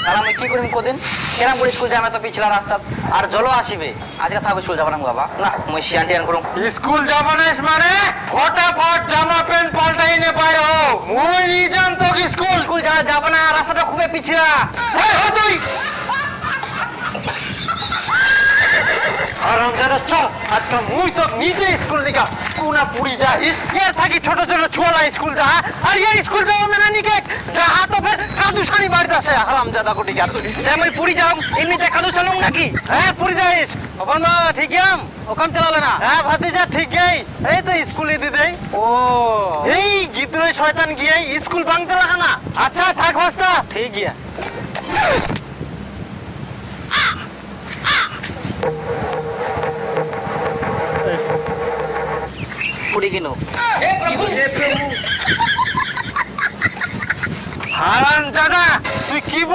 তাহলে আমি কি করিম কদিন কেরাম করে স্কুল যাবে তো পিছলা রাস্তা আর জলও আসিবে আজকে থাকো স্কুল যাব না বাবা না মুই সিয়ান টিয়ান করুম স্কুল যাবানিস মানে ফটাফট জামা প্যান্ট পাল্টাই নে বাইর হও মুই নি জান তো স্কুল স্কুল যাব না রাস্তাটা খুবই পিছলা এই হ তুই আরাম দাদা চল আজকে মুই তো নিজে স্কুল নিকা পুনা পুরি যা ইয়ার থাকি ছোট ছোট ছোলা স্কুল যা আর ইয়ার স্কুল যাও না নিকে যাহা তো ফের কাদু সানি বাড়িতে আসে হারাম দাদা কোটি কার আমি পুরি যাও এমনিতে কাদু চালুম নাকি হ্যাঁ পুরি যাইস ওখান মা ঠিক আম ওখান চালালে না হ্যাঁ ভাতিজা ঠিকই এই তো স্কুলে দিদে ও এই গিদ্রই শয়তান গিয়ে স্কুল ভাঙতে লাগা না আচ্ছা থাক ভাস্তা ঠিক গিয়া পুরি কিনো হারাম দাদা তুই কি